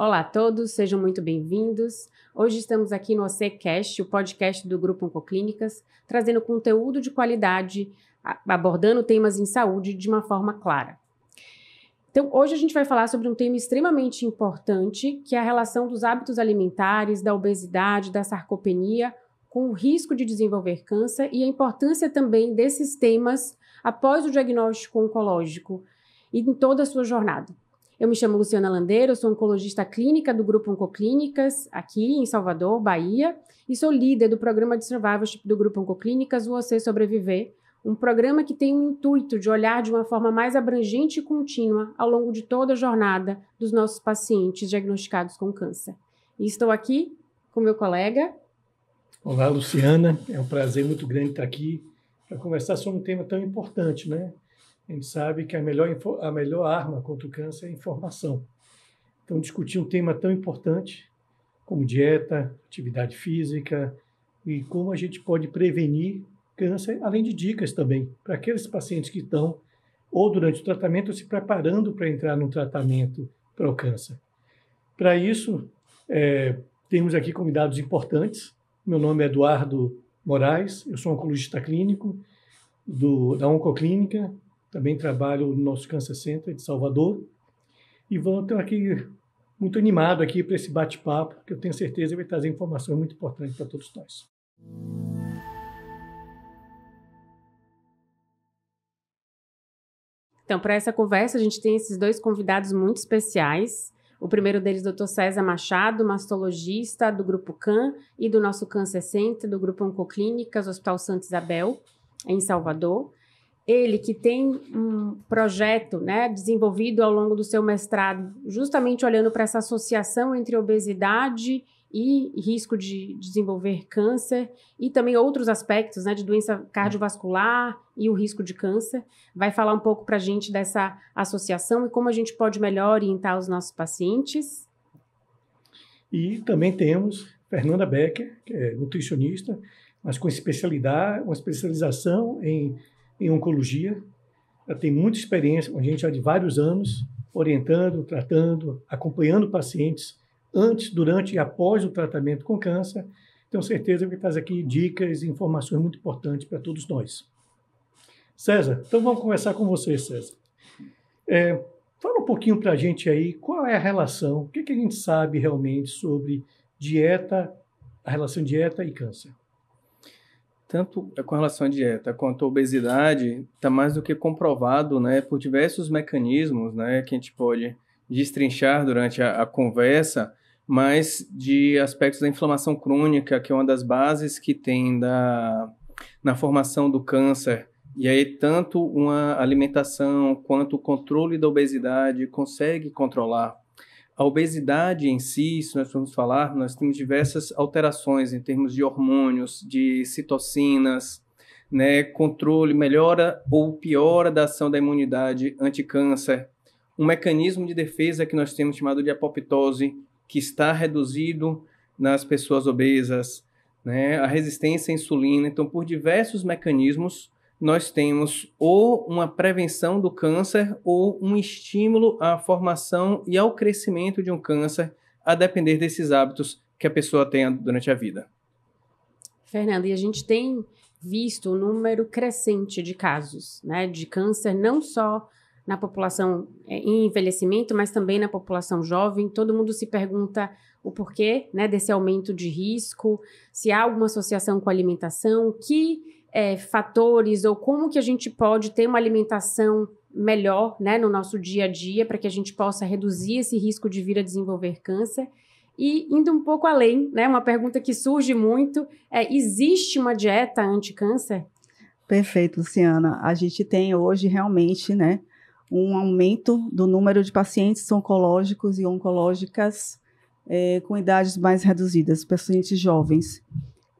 Olá a todos, sejam muito bem-vindos. Hoje estamos aqui no OCCast, o podcast do Grupo Oncoclínicas, trazendo conteúdo de qualidade, abordando temas em saúde de uma forma clara. Então, hoje a gente vai falar sobre um tema extremamente importante, que é a relação dos hábitos alimentares, da obesidade, da sarcopenia, com o risco de desenvolver câncer e a importância também desses temas após o diagnóstico oncológico e em toda a sua jornada. Eu me chamo Luciana Landeiro, eu sou oncologista clínica do Grupo Oncoclínicas, aqui em Salvador, Bahia, e sou líder do programa de survivorship do Grupo Oncoclínicas, Você Sobreviver, um programa que tem o intuito de olhar de uma forma mais abrangente e contínua ao longo de toda a jornada dos nossos pacientes diagnosticados com câncer. E estou aqui com meu colega. Olá, Luciana. É um prazer muito grande estar aqui para conversar sobre um tema tão importante, né? A gente sabe que a melhor arma contra o câncer é a informação. Então, discutir um tema tão importante como dieta, atividade física e como a gente pode prevenir câncer, além de dicas também para aqueles pacientes que estão ou durante o tratamento ou se preparando para entrar no tratamento para o câncer. Para isso, temos aqui convidados importantes. Meu nome é Eduardo Moraes, eu sou oncologista clínico da Oncoclínica, também trabalho no nosso Cancer Center de Salvador e estou aqui muito animado aqui para esse bate-papo, que eu tenho certeza que vai trazer informação muito importante para todos nós. Então, para essa conversa, a gente tem esses dois convidados muito especiais. O primeiro deles, Dr. César Machado, mastologista do Grupo CAN e do nosso Cancer Center, do Grupo Oncoclínicas, Hospital Santa Isabel, em Salvador. Ele que tem um projeto, né, desenvolvido ao longo do seu mestrado, justamente olhando para essa associação entre obesidade e risco de desenvolver câncer e também outros aspectos, né, de doença cardiovascular e o risco de câncer. Vai falar um pouco para a gente dessa associação e como a gente pode melhor orientar os nossos pacientes. E também temos Fernanda Becker, que é nutricionista, mas com uma especialização em oncologia. Ela tem muita experiência com a gente há de vários anos, orientando, tratando, acompanhando pacientes antes, durante e após o tratamento com câncer. Tenho certeza que traz aqui dicas e informações muito importantes para todos nós. César, então vamos conversar com você, César. Fala um pouquinho para a gente aí, qual é a relação, o que a gente sabe realmente sobre dieta, a relação dieta e câncer? Tanto com relação à dieta quanto à obesidade, está mais do que comprovado, né, por diversos mecanismos, né, que a gente pode destrinchar durante a conversa, mas de aspectos da inflamação crônica, que é uma das bases que tem na formação do câncer. E aí, tanto uma alimentação quanto o controle da obesidade consegue controlar. A obesidade em si, se nós formos falar, nós temos diversas alterações em termos de hormônios, de citocinas, né, controle, melhora ou piora da ação da imunidade anticâncer. Um mecanismo de defesa que nós temos chamado de apoptose, que está reduzido nas pessoas obesas, né, a resistência à insulina. Então, por diversos mecanismos, nós temos ou uma prevenção do câncer ou um estímulo à formação e ao crescimento de um câncer, a depender desses hábitos que a pessoa tenha durante a vida. Fernanda, e a gente tem visto um número crescente de casos, né, de câncer, não só na população em envelhecimento, mas também na população jovem. Todo mundo se pergunta o porquê, né, desse aumento de risco, se há alguma associação com a alimentação, que fatores ou como que a gente pode ter uma alimentação melhor, né, no nosso dia a dia para que a gente possa reduzir esse risco de vir a desenvolver câncer. E indo um pouco além, né, uma pergunta que surge muito existe uma dieta anti-câncer? Perfeito, Luciana. A gente tem hoje realmente, né, um aumento do número de pacientes oncológicos e oncológicas com idades mais reduzidas, pacientes jovens.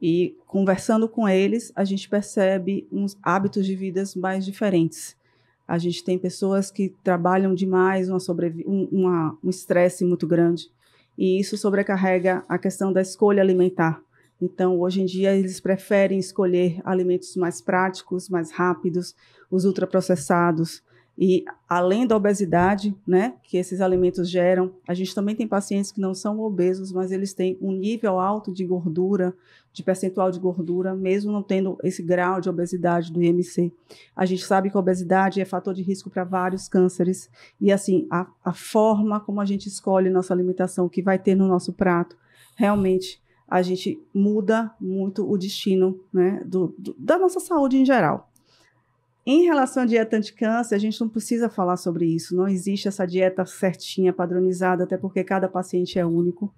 E conversando com eles, a gente percebe uns hábitos de vida mais diferentes. A gente tem pessoas que trabalham demais, um estresse muito grande, e isso sobrecarrega a questão da escolha alimentar. Então, hoje em dia, eles preferem escolher alimentos mais práticos, mais rápidos, os ultraprocessados. E além da obesidade, né, que esses alimentos geram, a gente também tem pacientes que não são obesos, mas eles têm um nível alto de gordura, de percentual de gordura, mesmo não tendo esse grau de obesidade do IMC. A gente sabe que a obesidade é fator de risco para vários cânceres. E assim, a forma como a gente escolhe nossa alimentação, o que vai ter no nosso prato, realmente a gente muda muito o destino, né, da nossa saúde em geral. Em relação à dieta anticâncer, a gente não precisa falar sobre isso. Não existe essa dieta certinha, padronizada, até porque cada paciente é único.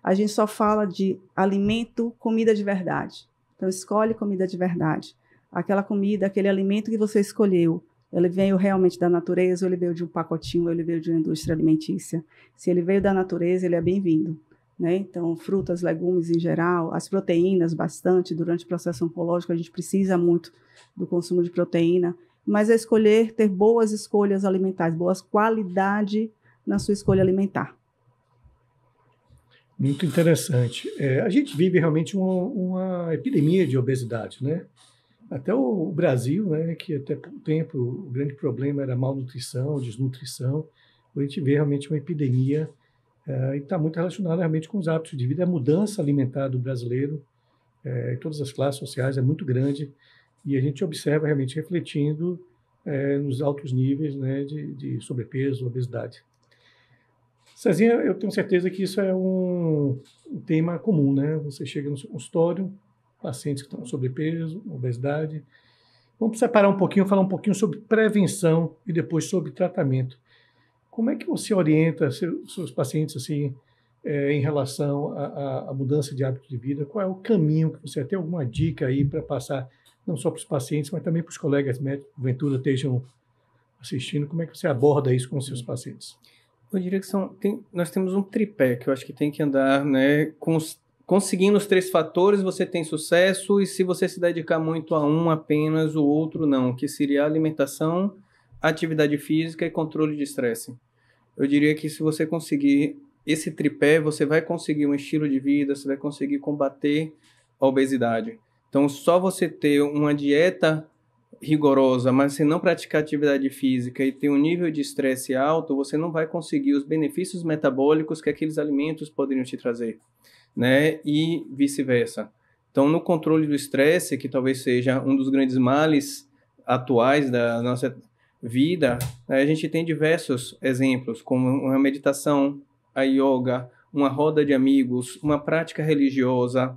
A gente só fala de alimento, comida de verdade. Então, escolhe comida de verdade. Aquela comida, aquele alimento que você escolheu, ele veio realmente da natureza, ou ele veio de um pacotinho, ou ele veio de uma indústria alimentícia. Se ele veio da natureza, ele é bem-vindo, né? Então, frutas, legumes em geral, as proteínas bastante. Durante o processo oncológico, a gente precisa muito do consumo de proteína, mas é escolher ter boas escolhas alimentares, boas qualidade na sua escolha alimentar. Muito interessante. A gente vive realmente uma epidemia de obesidade, né? Até o Brasil, né, que até pouco tempo o grande problema era malnutrição, desnutrição, a gente vê realmente uma epidemia e está muito relacionada realmente com os hábitos de vida. A mudança alimentar do brasileiro, em todas as classes sociais, é muito grande. E a gente observa realmente refletindo nos altos níveis, né, de sobrepeso, obesidade. Cezinha, eu tenho certeza que isso é um tema comum, né? Você chega no seu consultório, pacientes que estão com sobrepeso, obesidade. Vamos separar um pouquinho, falar um pouquinho sobre prevenção e depois sobre tratamento. Como é que você orienta seus pacientes assim, em relação à mudança de hábito de vida? Qual é o caminho que você tem alguma dica aí para passar não só para os pacientes, mas também para os colegas médicos que porventura estejam assistindo? Como é que você aborda isso com os seus pacientes? Eu diria que nós temos um tripé que eu acho que tem que andar, né, conseguindo os 3 fatores, você tem sucesso, e se você se dedicar muito a um apenas, o outro não, que seria alimentação, atividade física e controle de estresse. Eu diria que se você conseguir esse tripé, você vai conseguir um estilo de vida, você vai conseguir combater a obesidade. Então, só você ter uma dieta rigorosa, mas se não praticar atividade física e ter um nível de estresse alto, você não vai conseguir os benefícios metabólicos que aqueles alimentos poderiam te trazer, né? E vice-versa. Então, no controle do estresse, que talvez seja um dos grandes males atuais da nossa vida, a gente tem diversos exemplos, como uma meditação, a yoga, uma roda de amigos, uma prática religiosa,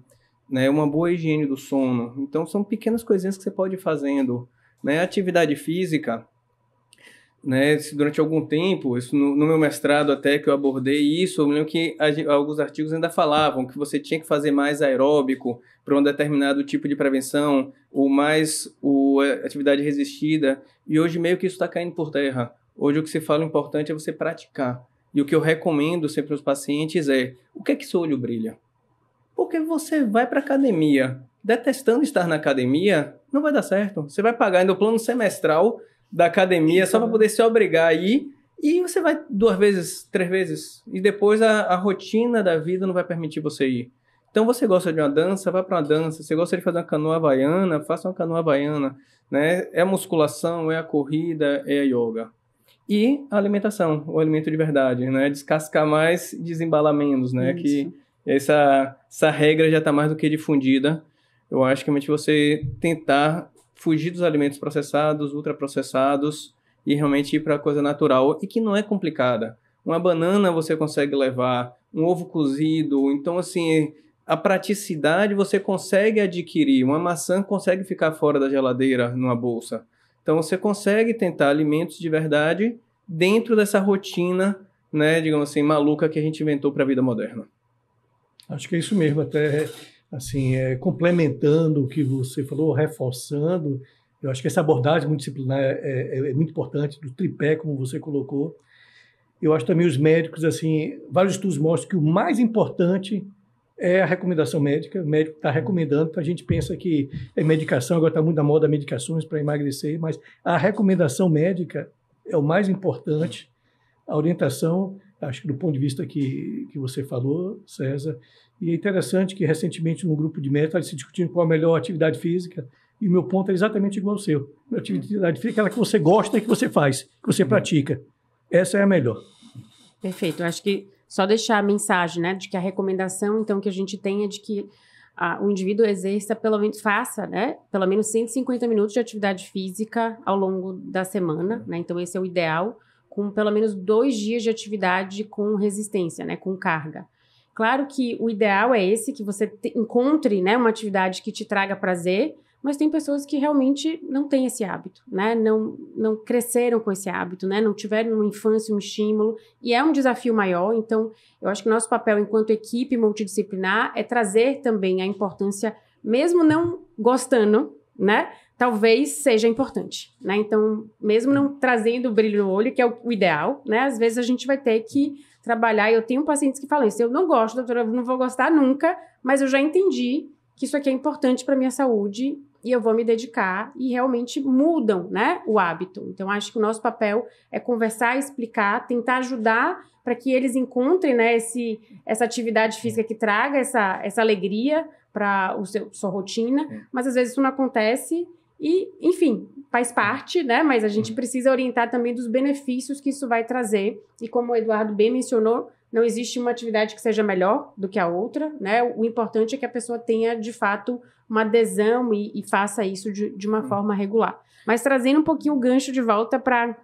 né, uma boa higiene do sono. Então, são pequenas coisinhas que você pode ir fazendo, né? Atividade física, né, durante algum tempo, isso no meu mestrado até que eu abordei isso, eu lembro que alguns artigos ainda falavam que você tinha que fazer mais aeróbico para um determinado tipo de prevenção, ou mais atividade resistida, e hoje meio que isso está caindo por terra. Hoje o que se fala importante é você praticar. E o que eu recomendo sempre aos pacientes é, o que é que seu olho brilha? Porque você vai para a academia, detestando estar na academia, não vai dar certo. Você vai pagar ainda o plano semestral da academia só para poder se obrigar a ir, e você vai 2 vezes, 3 vezes, e depois a rotina da vida não vai permitir você ir. Então, você gosta de uma dança, vai para uma dança. Você gosta de fazer uma canoa havaiana, faça uma canoa havaiana, né? É a musculação, é a corrida, é a yoga. E a alimentação, o alimento de verdade, né? Descascar mais e desembalar menos, né? Isso. Que essa regra já está mais do que difundida. Eu acho que realmente você tentar fugir dos alimentos processados, ultraprocessados, e realmente ir para a coisa natural, e que não é complicada. Uma banana você consegue levar, um ovo cozido, então assim, a praticidade você consegue adquirir, uma maçã consegue ficar fora da geladeira numa bolsa. Então você consegue tentar alimentos de verdade dentro dessa rotina, né, digamos assim, maluca que a gente inventou para a vida moderna. Acho que é isso mesmo, até assim, complementando o que você falou, reforçando, eu acho que essa abordagem multidisciplinar é muito importante, do tripé, como você colocou. Eu acho também os médicos, assim, vários estudos mostram que o mais importante é a recomendação médica. O médico está recomendando, então a gente pensa que é medicação, agora está muito na moda medicações para emagrecer, mas a recomendação médica é o mais importante, a orientação, acho que do ponto de vista que você falou, César. E é interessante que recentemente no grupo de médicos está se discutindo qual a melhor atividade física, E o meu ponto é exatamente igual ao seu. A atividade física é aquela que você gosta e que você faz, que você pratica. Essa é a melhor. Perfeito. Eu acho que só deixar a mensagem, né, de que a recomendação, então, que a gente tem é de que o indivíduo exerça, pelo menos faça, né, pelo menos 150 minutos de atividade física ao longo da semana, né, então esse é o ideal, com pelo menos 2 dias de atividade com resistência, né, com carga. Claro que o ideal é esse, que você encontre, né, uma atividade que te traga prazer, mas tem pessoas que realmente não têm esse hábito, né? Não cresceram com esse hábito, né? Não tiveram uma infância um estímulo, e é um desafio maior. Então, eu acho que o nosso papel enquanto equipe multidisciplinar é trazer também a importância, mesmo não gostando, né? Talvez seja importante, né? Então, mesmo não trazendo o brilho no olho, que é o ideal, né? Às vezes a gente vai ter que trabalhar, e eu tenho pacientes que falam isso, eu não gosto, doutora, eu não vou gostar nunca, mas eu já entendi que isso aqui é importante para minha saúde e eu vou me dedicar, e realmente mudam, né, o hábito. Então, acho que o nosso papel é conversar, explicar, tentar ajudar para que eles encontrem, né, essa atividade física que traga essa alegria para sua rotina, mas às vezes isso não acontece e, enfim, faz parte, né, mas a gente precisa orientar também dos benefícios que isso vai trazer, e como o Eduardo bem mencionou, não existe uma atividade que seja melhor do que a outra, né? O importante é que a pessoa tenha, de fato, uma adesão e faça isso de uma forma regular. Mas trazendo um pouquinho o gancho de volta para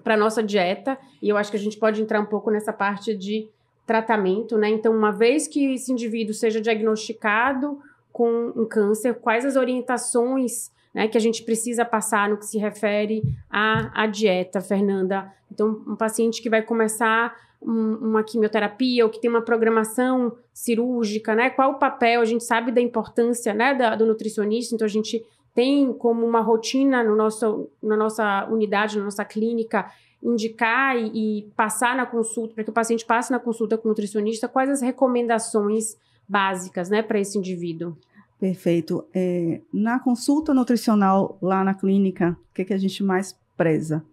a nossa dieta, e eu acho que a gente pode entrar um pouco nessa parte de tratamento, né? Então, uma vez que esse indivíduo seja diagnosticado com um câncer, quais as orientações, né, que a gente precisa passar no que se refere à dieta, Fernanda? Então, um paciente que vai começar uma quimioterapia ou que tem uma programação cirúrgica, né? Qual o papel? A gente sabe da importância, né, do nutricionista, então a gente tem como uma rotina na nossa unidade, na nossa clínica, indicar e passar na consulta, para que o paciente passe na consulta com o nutricionista, quais as recomendações básicas, né, para esse indivíduo? Perfeito. Na consulta nutricional lá na clínica, o que a gente mais preza?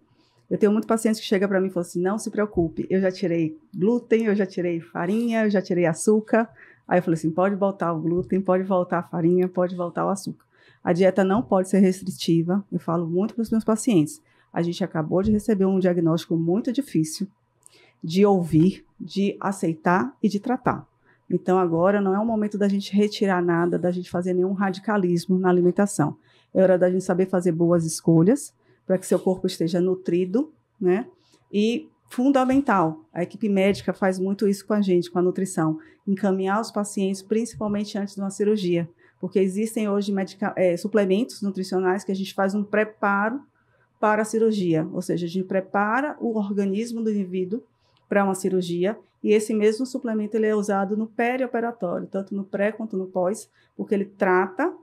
Eu tenho muitos pacientes que chegam para mim e falam assim, não se preocupe, eu já tirei glúten, eu já tirei farinha, eu já tirei açúcar. Aí eu falei assim, pode voltar o glúten, pode voltar a farinha, pode voltar o açúcar. A dieta não pode ser restritiva, eu falo muito para os meus pacientes. A gente acabou de receber um diagnóstico muito difícil de ouvir, de aceitar e de tratar. Então agora não é o momento da gente retirar nada, da gente fazer nenhum radicalismo na alimentação. É hora da gente saber fazer boas escolhas, para que seu corpo esteja nutrido, né? E fundamental, a equipe médica faz muito isso com a gente, com a nutrição, encaminhar os pacientes, principalmente antes de uma cirurgia, porque existem hoje suplementos nutricionais que a gente faz um preparo para a cirurgia, ou seja, a gente prepara o organismo do indivíduo para uma cirurgia, e esse mesmo suplemento ele é usado no perioperatório, tanto no pré quanto no pós, porque ele trata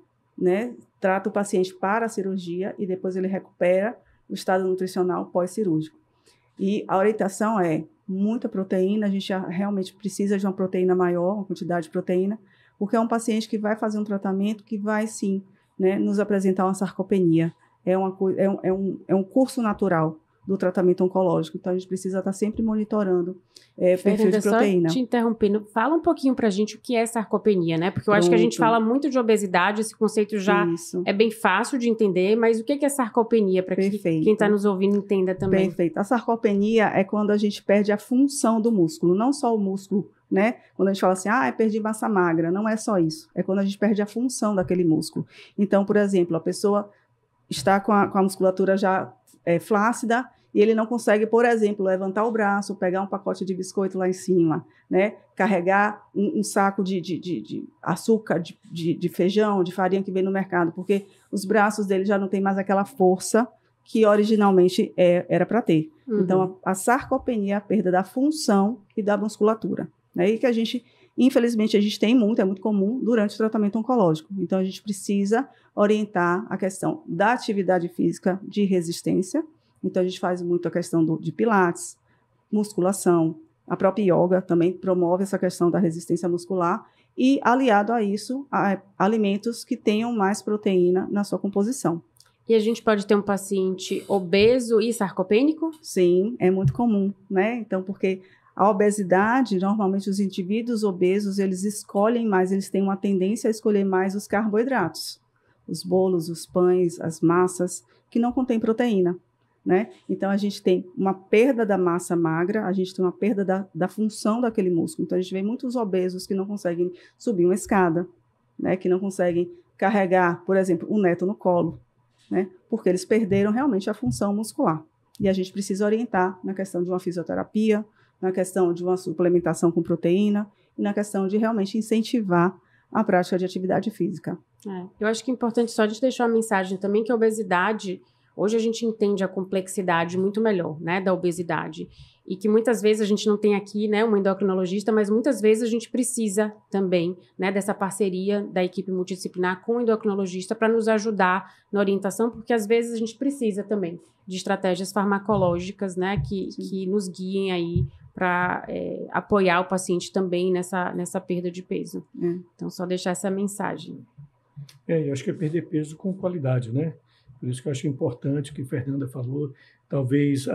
o paciente para a cirurgia e depois ele recupera o estado nutricional pós-cirúrgico. E a orientação é muita proteína, a gente realmente precisa de uma proteína maior, uma quantidade de proteína, porque é um paciente que vai fazer um tratamento que vai, sim, né, nos apresentar uma sarcopenia. É um curso natural do tratamento oncológico, então a gente precisa estar sempre monitorando perfil de proteína. Só te interrompendo, fala um pouquinho pra gente o que é sarcopenia, né? Porque eu acho que a gente fala muito de obesidade, esse conceito já é bem fácil de entender, mas o que é sarcopenia, para que quem está nos ouvindo entenda também? Perfeito. A sarcopenia é quando a gente perde a função do músculo, não só o músculo, né? Quando a gente fala assim, perdi massa magra, não é só isso, é quando a gente perde a função daquele músculo. Então, por exemplo, a pessoa está com a musculatura já flácida, e ele não consegue, por exemplo, levantar o braço, pegar um pacote de biscoito lá em cima, né? Carregar um saco de açúcar, de feijão, de farinha que vem no mercado, porque os braços dele já não têm mais aquela força que originalmente era para ter. Uhum. Então, a sarcopenia é a perda da função e da musculatura, né? E que infelizmente, a gente tem muito, é muito comum durante o tratamento oncológico. Então, a gente precisa orientar a questão da atividade física de resistência. Então, a gente faz muito a questão de pilates, musculação, a própria yoga também promove essa questão da resistência muscular e, aliado a isso, alimentos que tenham mais proteína na sua composição. E a gente pode ter um paciente obeso e sarcopênico? Sim, é muito comum, né? Então, porque a obesidade, normalmente os indivíduos obesos, eles escolhem mais, eles têm uma tendência a escolher mais os carboidratos, os bolos, os pães, as massas, que não contém proteína, né? Então, a gente tem uma perda da massa magra, a gente tem uma perda da função daquele músculo. Então, a gente vê muitos obesos que não conseguem subir uma escada, né? Que não conseguem carregar, por exemplo, um neto no colo, né? Porque eles perderam realmente a função muscular. E a gente precisa orientar na questão de uma fisioterapia, na questão de uma suplementação com proteína e na questão de realmente incentivar a prática de atividade física. Eu acho que é importante só a gente deixar uma mensagem também que a obesidade, hoje a gente entende a complexidade muito melhor, né, da obesidade. E que muitas vezes a gente não tem aqui, né, uma endocrinologista, mas muitas vezes a gente precisa também, né, dessa parceria da equipe multidisciplinar com o endocrinologista para nos ajudar na orientação, porque às vezes a gente precisa também de estratégias farmacológicas, né, que nos guiem aí para apoiar o paciente também nessa perda de peso. Então, só deixar essa mensagem. Eu acho que é perder peso com qualidade, né? Por isso que eu acho importante o que a Fernanda falou, talvez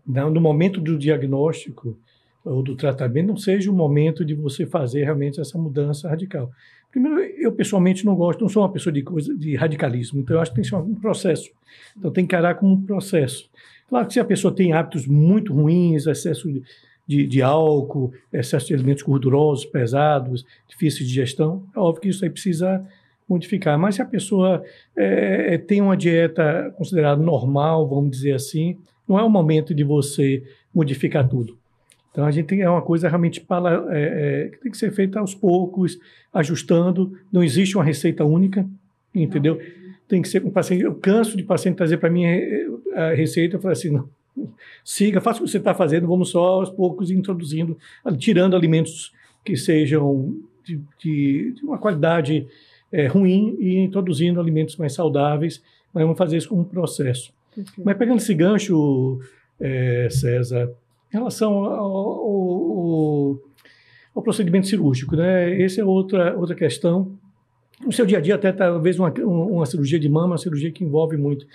no momento do diagnóstico ou do tratamento não seja o momento de você fazer realmente essa mudança radical. Primeiro, eu pessoalmente não sou uma pessoa de radicalismo, então eu acho que tem que ser um processo. Então tem que encarar como um processo. Claro que se a pessoa tem hábitos muito ruins, excesso de álcool, excesso de alimentos gordurosos, pesados, difíceis de digestão, é óbvio que isso aí precisa modificar. Mas se a pessoa tem uma dieta considerada normal, vamos dizer assim, não é o momento de você modificar tudo. Então, é uma coisa realmente que tem que ser feita aos poucos, ajustando. Não existe uma receita única, entendeu? Tem que ser com o paciente. Eu canso de paciente trazer para mim a receita, eu falo assim, não, siga, faça o que você está fazendo, vamos só aos poucos introduzindo, tirando alimentos que sejam de uma qualidade ruim e introduzindo alimentos mais saudáveis, mas vamos fazer isso como um processo. Mas pegando esse gancho, César, em relação ao procedimento cirúrgico, né? Essa é outra questão. No seu dia a dia, até talvez uma cirurgia de mama, uma cirurgia que envolve muito.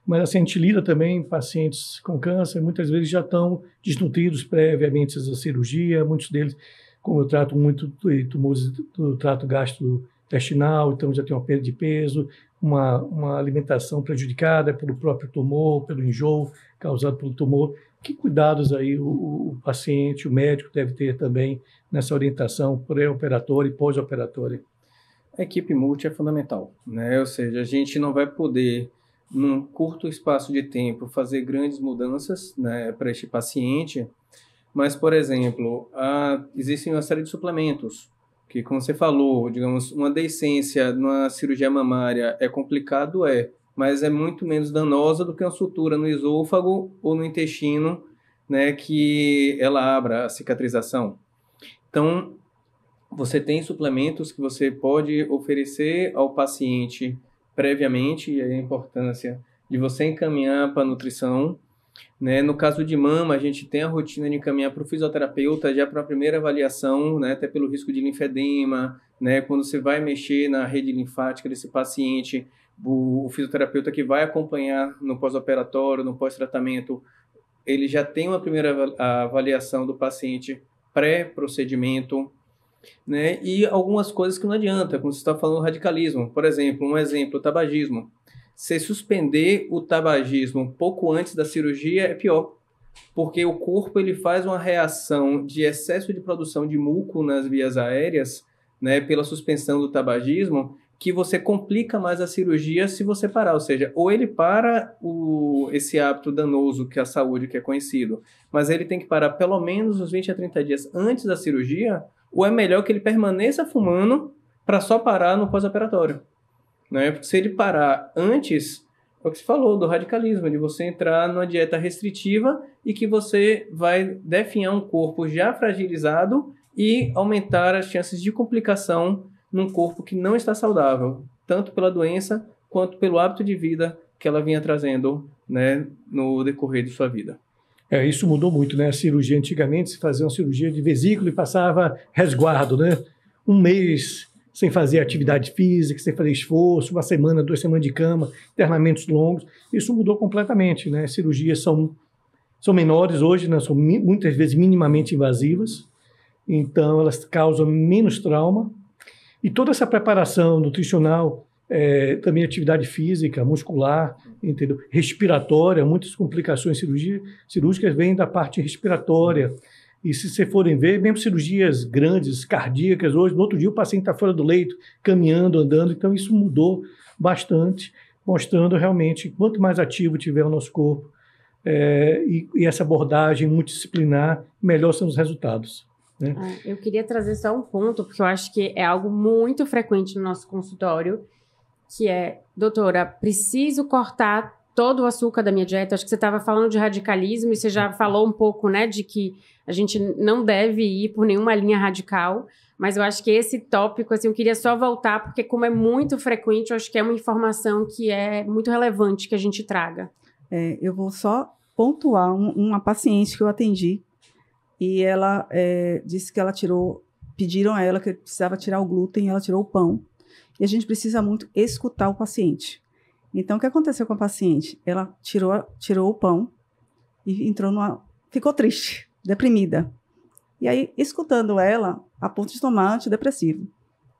Mas assim, a gente lida também pacientes com câncer, muitas vezes já estão desnutridos previamente à cirurgia, muitos deles, como eu trato muito tumores do trato gastrointestinal, então já tem uma perda de peso, uma alimentação prejudicada pelo próprio tumor, pelo enjoo causado pelo tumor. Que cuidados aí o paciente, o médico deve ter também nessa orientação pré-operatória e pós-operatória? A equipe multi é fundamental, né? Ou seja, a gente não vai poder, num curto espaço de tempo, fazer grandes mudanças, né, para este paciente, mas, por exemplo, existem uma série de suplementos que, como você falou, digamos, uma deiscência numa cirurgia mamária é complicado, mas é muito menos danosa do que uma sutura no esôfago ou no intestino, né, que ela abra a cicatrização. Então, você tem suplementos que você pode oferecer ao paciente previamente, e aí a importância de você encaminhar para a nutrição, né? No caso de mama, a gente tem a rotina de encaminhar para o fisioterapeuta já para a primeira avaliação, né? Até pelo risco de linfedema, né? Quando você vai mexer na rede linfática desse paciente, o fisioterapeuta que vai acompanhar no pós-operatório, no pós-tratamento, ele já tem uma primeira avaliação do paciente pré-procedimento, né? E algumas coisas que não adianta, como você está falando, radicalismo. Por exemplo, o tabagismo. Se suspender o tabagismo pouco antes da cirurgia é pior, porque o corpo ele faz uma reação de excesso de produção de muco nas vias aéreas, né, pela suspensão do tabagismo, que você complica mais a cirurgia se você parar. Ou seja, ou ele para esse hábito danoso que é a saúde, que é conhecido, mas ele tem que parar pelo menos uns 20 a 30 dias antes da cirurgia, ou é melhor que ele permaneça fumando para só parar no pós-operatório. Né? Porque se ele parar antes, é o que você falou do radicalismo, de você entrar numa dieta restritiva e que você vai definhar um corpo já fragilizado e aumentar as chances de complicação num corpo que não está saudável, tanto pela doença quanto pelo hábito de vida que ela vinha trazendo, né, no decorrer de sua vida. Isso mudou muito, né? A cirurgia, antigamente, se fazia uma cirurgia de vesícula e passava resguardo, né? Um mês sem fazer atividade física, sem fazer esforço, 1 semana, 2 semanas de cama, internamentos longos. Isso mudou completamente, né? As cirurgias são menores hoje, né? São muitas vezes minimamente invasivas, então elas causam menos trauma. E toda essa preparação nutricional também atividade física, muscular, entendeu? Respiratória, muitas complicações cirúrgicas vêm da parte respiratória. E se vocês forem ver, mesmo cirurgias grandes, cardíacas, hoje, no outro dia o paciente está fora do leito, caminhando, andando, então isso mudou bastante, mostrando realmente quanto mais ativo tiver o nosso corpo e essa abordagem multidisciplinar, melhor são os resultados. Né? Eu queria trazer só um ponto, porque eu acho que é algo muito frequente no nosso consultório, que é, doutora, preciso cortar todo o açúcar da minha dieta. Acho que você estava falando de radicalismo e você já falou um pouco, né, de que a gente não deve ir por nenhuma linha radical, mas eu acho que esse tópico, assim, eu queria só voltar, porque como é muito frequente, eu acho que é uma informação que é muito relevante que a gente traga. Eu vou só pontuar uma paciente que eu atendi e ela disse que pediram a ela que precisava tirar o glúten, ela tirou o pão. E a gente precisa muito escutar o paciente. Então, o que aconteceu com a paciente? Ela tirou o pão e ficou triste, deprimida. E aí, escutando ela, a ponto de tomar antidepressivo.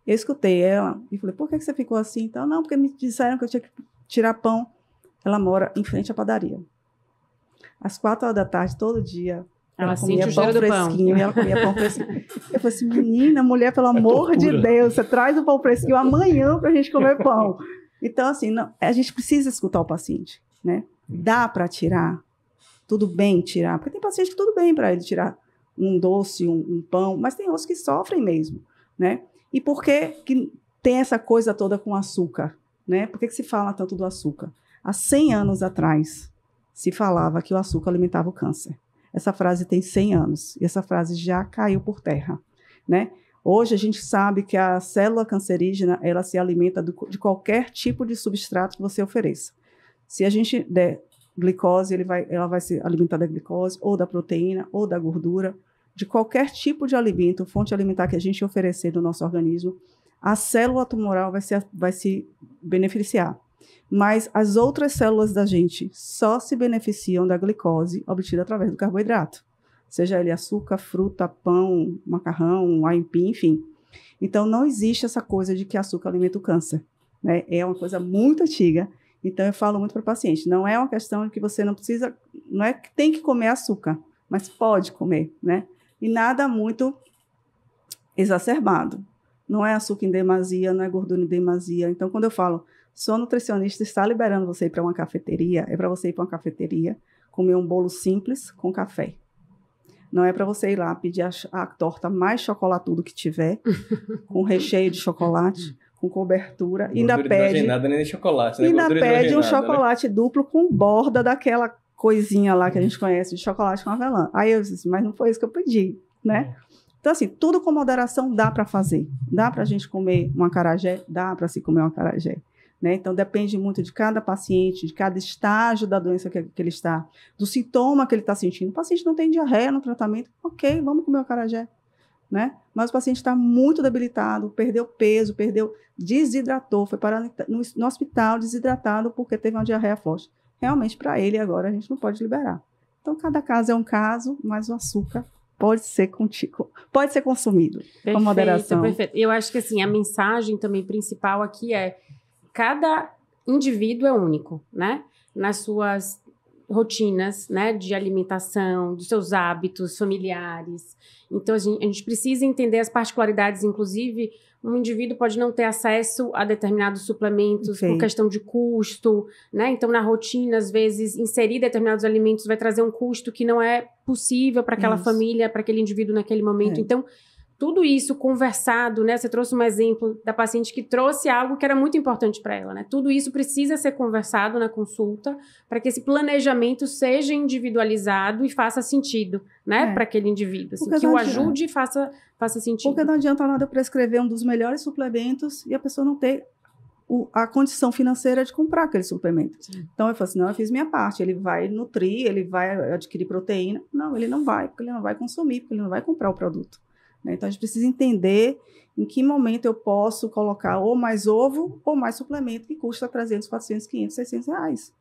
Eu escutei ela e falei, por que você ficou assim? Então, não, porque me disseram que eu tinha que tirar pão. Ela mora em frente à padaria. Às 4 horas da tarde, todo dia, ela comia pão fresquinho. Ela comia pão fresquinho. Eu falei assim, menina, mulher, pelo amor de Deus, você traz o pão fresquinho amanhã para a gente comer pão. Então, assim, a gente precisa escutar o paciente, né? Dá para tirar, tudo bem tirar, porque tem paciente que tudo bem para ele tirar um doce, um pão, mas tem outros que sofrem mesmo, né? E por que tem essa coisa toda com açúcar, né? Por que se fala tanto do açúcar? Há 100 anos atrás, se falava que o açúcar alimentava o câncer. Essa frase tem 100 anos e essa frase já caiu por terra, né? Hoje a gente sabe que a célula cancerígena, ela se alimenta de qualquer tipo de substrato que você ofereça. Se a gente der glicose, ela vai se alimentar da glicose, ou da proteína, ou da gordura, de qualquer tipo de alimento, fonte alimentar que a gente oferecer no nosso organismo, a célula tumoral vai se beneficiar. Mas as outras células da gente só se beneficiam da glicose obtida através do carboidrato. Seja ele açúcar, fruta, pão, macarrão, aipim, enfim. Então, não existe essa coisa de que açúcar alimenta o câncer, né? É uma coisa muito antiga. Então, eu falo muito para o paciente, não é uma questão de que você não precisa, não é que tem que comer açúcar, mas pode comer, né? E nada muito exacerbado. Não é açúcar em demasia, não é gordura em demasia. Então, quando eu falo, sou nutricionista, está liberando você ir para uma cafeteria, é para você ir para uma cafeteria, comer um bolo simples com café. Não é para você ir lá pedir a torta mais chocolatudo que tiver, com recheio de chocolate, com cobertura, e ainda pede... nem chocolate, né? Ainda pede um chocolate duplo com borda daquela coisinha lá que a gente conhece de chocolate com avelã. Aí eu disse, mas não foi isso que eu pedi, né? Então, assim, tudo com moderação dá para fazer. Dá para a gente comer um acarajé? Dá para se comer um acarajé. Né? Então, depende muito de cada paciente, de cada estágio da doença que ele está, do sintoma que ele está sentindo. O paciente não tem diarreia no tratamento, ok, vamos comer o acarajé. Né? Mas o paciente está muito debilitado, perdeu peso, desidratou, foi parar no hospital desidratado porque teve uma diarreia forte. Realmente, para ele, agora, a gente não pode liberar. Então, cada caso é um caso, mas o açúcar pode ser consumido com moderação. Perfeito. Eu acho que assim, a mensagem também principal aqui é cada indivíduo é único, né? Nas suas rotinas, né? De alimentação, dos seus hábitos familiares. Então, a gente precisa entender as particularidades. Inclusive, um indivíduo pode não ter acesso a determinados suplementos por questão de custo, né? Então, na rotina, às vezes, inserir determinados alimentos vai trazer um custo que não é possível para aquela família, para aquele indivíduo naquele momento. Então, tudo isso conversado, né? Você trouxe um exemplo da paciente que trouxe algo que era muito importante para ela, né? Tudo isso precisa ser conversado na consulta para que esse planejamento seja individualizado e faça sentido, né? Para aquele indivíduo, assim, que o ajude e faça sentido. Porque não adianta nada prescrever um dos melhores suplementos e a pessoa não ter a condição financeira de comprar aquele suplemento. Então, eu falo assim, não, eu fiz minha parte, ele vai nutrir, ele vai adquirir proteína. Não, ele não vai, porque ele não vai consumir, porque ele não vai comprar o produto. Então, a gente precisa entender em que momento eu posso colocar ou mais ovo ou mais suplemento que custa 300, 400, 500, 600 reais,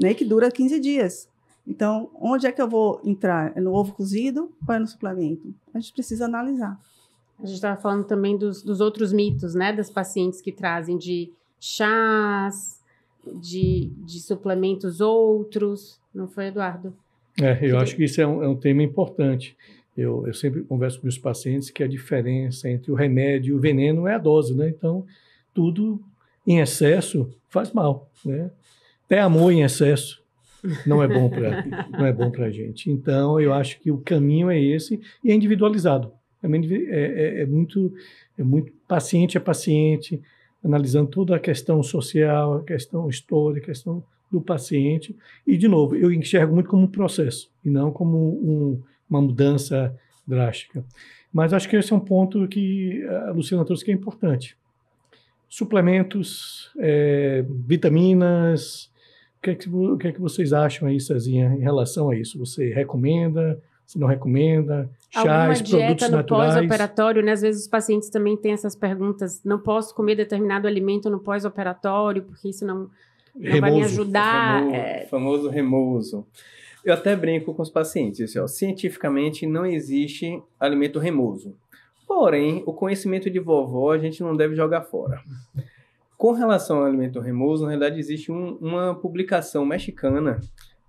né? Que dura 15 dias. Então, onde é que eu vou entrar? É no ovo cozido ou é no suplemento? A gente precisa analisar. A gente estava falando também dos outros mitos, né? Das pacientes que trazem de chás, de suplementos outros. Não foi, Eduardo? Eu acho que isso é um tema importante. Eu sempre converso com meus pacientes que a diferença entre o remédio e o veneno é a dose, né? Então, tudo em excesso faz mal, né? Até amor em excesso não é bom para a gente. Então, eu acho que o caminho é esse e é individualizado. É muito paciente a paciente, analisando toda a questão social, a questão histórica, a questão do paciente. E, de novo, eu enxergo muito como um processo e não como uma mudança drástica. Mas acho que esse é um ponto que a Luciana trouxe que é importante. Suplementos, vitaminas, o que é que vocês acham aí, Cezinha, em relação a isso? Você recomenda? Você não recomenda? Chás, produtos naturais? No pós-operatório, né? Às vezes os pacientes também têm essas perguntas. Não posso comer determinado alimento no pós-operatório, porque isso não vai me ajudar. Famoso remoso. Eu até brinco com os pacientes. Cientificamente, não existe alimento remoso. Porém, o conhecimento de vovó a gente não deve jogar fora. Com relação ao alimento remoso, na realidade, existe uma publicação mexicana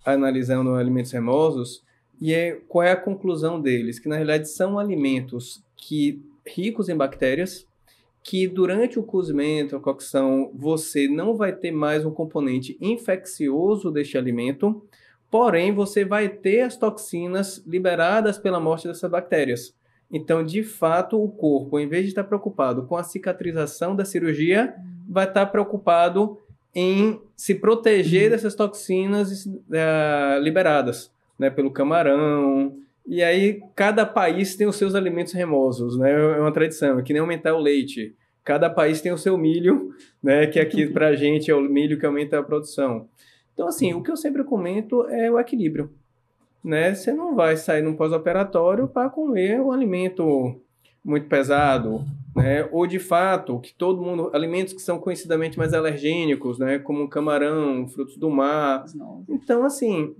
analisando alimentos remosos. E qual é a conclusão deles? Que, na realidade, são alimentos ricos em bactérias, que durante o cozimento, a cocção, você não vai ter mais um componente infeccioso deste alimento, porém, você vai ter as toxinas liberadas pela morte dessas bactérias. Então, de fato, o corpo, em vez de estar preocupado com a cicatrização da cirurgia, vai estar preocupado em se proteger dessas toxinas liberadas, né, pelo camarão. E aí, cada país tem os seus alimentos remosos, né? É uma tradição, é que nem aumentar o leite. Cada país tem o seu milho, né? Que aqui, para a gente, é o milho que aumenta a produção. Então, assim, o que eu sempre comento é o equilíbrio, né? Você não vai sair num pós-operatório para comer um alimento muito pesado, né? Ou, de fato, que todo mundo... Alimentos que são conhecidamente mais alergênicos, né? Como camarão, frutos do mar. Então, assim...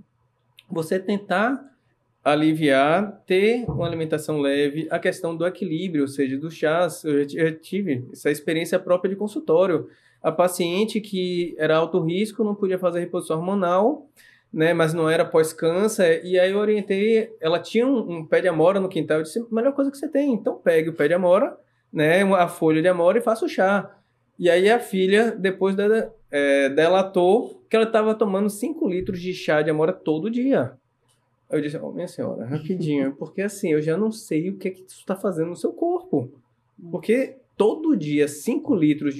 Você tentar aliviar, ter uma alimentação leve, a questão do equilíbrio, ou seja, dos chás. Eu já tive essa experiência própria de consultório. A paciente que era alto risco, não podia fazer reposição hormonal, né, mas não era pós-câncer, e aí eu orientei, ela tinha um pé de amora no quintal, eu disse, a melhor coisa que você tem, então pegue o pé de amora, né, a folha de amora e faça o chá. E aí a filha, depois delatou que ela estava tomando 5 litros de chá de amora todo dia. Eu disse, minha senhora, rapidinho, porque assim, eu já não sei o que isso está fazendo no seu corpo. Porque todo dia 5 litros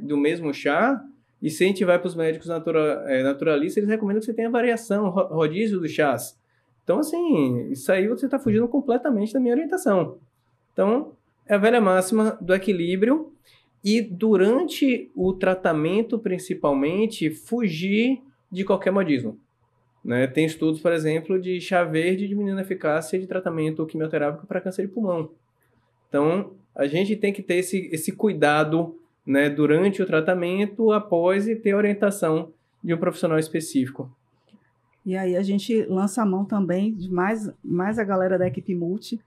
do mesmo chá, e se a gente vai para os médicos naturalistas, eles recomendam que você tenha variação, rodízio dos chás. Então, assim, isso aí você está fugindo completamente da minha orientação. Então, é a velha máxima do equilíbrio. E durante o tratamento, principalmente, fugir de qualquer modismo, né? Tem estudos, por exemplo, de chá verde diminuindo a eficácia de tratamento quimioterápico para câncer de pulmão. Então, a gente tem que ter esse cuidado, né, durante o tratamento, após, e ter orientação de um profissional específico. E aí a gente lança a mão também de mais a galera da equipe multi,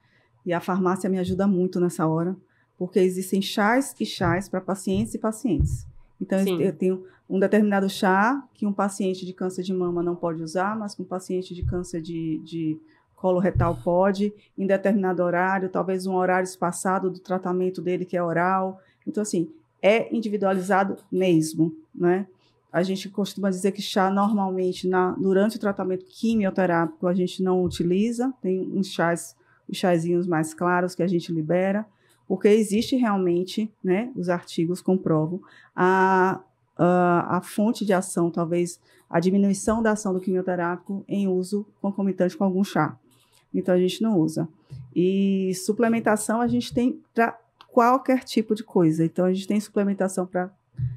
e a farmácia me ajuda muito nessa hora, porque existem chás e chás para pacientes e pacientes. Então, eu tenho um determinado chá que um paciente de câncer de mama não pode usar, mas que um paciente de câncer de colo retal pode, em determinado horário, talvez um horário espaçado do tratamento dele, que é oral. Então, assim, é individualizado mesmo, né? A gente costuma dizer que chá, normalmente, durante o tratamento quimioterápico, a gente não utiliza. Tem uns chás, os chazinhos mais claros que a gente libera, porque existe realmente, né, os artigos comprovam a fonte de ação, talvez a diminuição da ação do quimioterápico em uso concomitante com algum chá. Então, a gente não usa. E suplementação a gente tem para qualquer tipo de coisa. Então, a gente tem suplementação para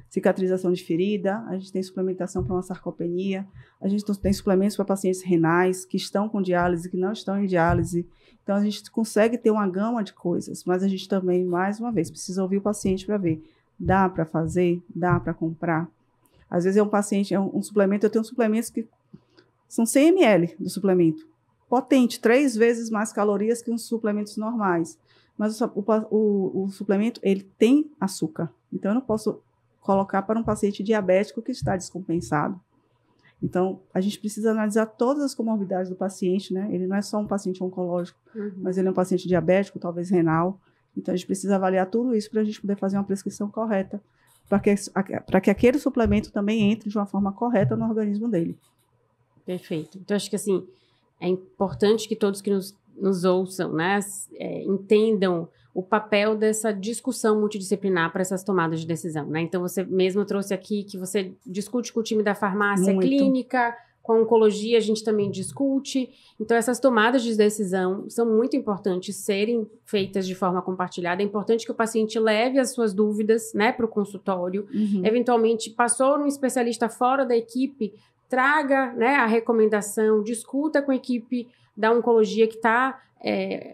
cicatrização de ferida, a gente tem suplementação para uma sarcopenia, a gente tem suplementos para pacientes renais que estão com diálise, que não estão em diálise. Então, a gente consegue ter uma gama de coisas, mas a gente também, mais uma vez, precisa ouvir o paciente para ver. Dá para fazer? Dá para comprar? Às vezes um suplemento, eu tenho suplementos que são 100 ml do suplemento. Potente, 3 vezes mais calorias que uns suplementos normais. Mas o suplemento, ele tem açúcar. Então, eu não posso colocar para um paciente diabético que está descompensado. Então, a gente precisa analisar todas as comorbidades do paciente, né? Ele não é só um paciente oncológico, mas ele é um paciente diabético, talvez renal. Então, a gente precisa avaliar tudo isso para a gente poder fazer uma prescrição correta, para que aquele suplemento também entre de uma forma correta no organismo dele. Perfeito. Então, acho que, assim, é importante que todos que nos ouçam, né, entendam o papel dessa discussão multidisciplinar para essas tomadas de decisão, né? Então, você mesmo trouxe aqui que você discute com o time da farmácia Muito. clínica, com a oncologia a gente também discute. Então, essas tomadas de decisão são muito importantes serem feitas de forma compartilhada. É importante que o paciente leve as suas dúvidas, né, para o consultório. Eventualmente, passou num especialista fora da equipe, traga, né, a recomendação, discuta com a equipe da oncologia que está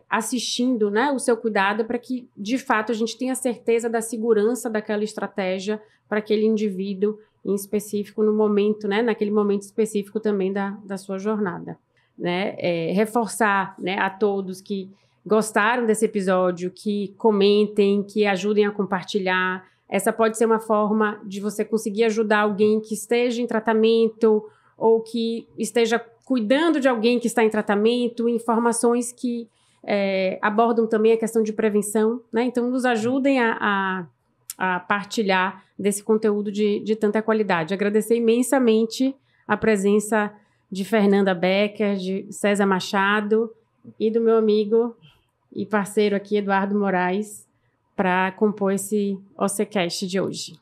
assistindo, né, o seu cuidado, para que, de fato, a gente tenha certeza da segurança daquela estratégia para aquele indivíduo em específico, no momento, né, naquele momento específico também da sua jornada. Né? Reforçar, né, a todos que gostaram desse episódio, que comentem, que ajudem a compartilhar. Essa pode ser uma forma de você conseguir ajudar alguém que esteja em tratamento ou que esteja cuidando de alguém que está em tratamento, informações que abordam também a questão de prevenção, né? Então, nos ajudem a partilhar desse conteúdo de tanta qualidade. Agradecer imensamente a presença de Fernanda Becker, de César Machado e do meu amigo e parceiro aqui, Eduardo Moraes, para compor esse OCCast de hoje.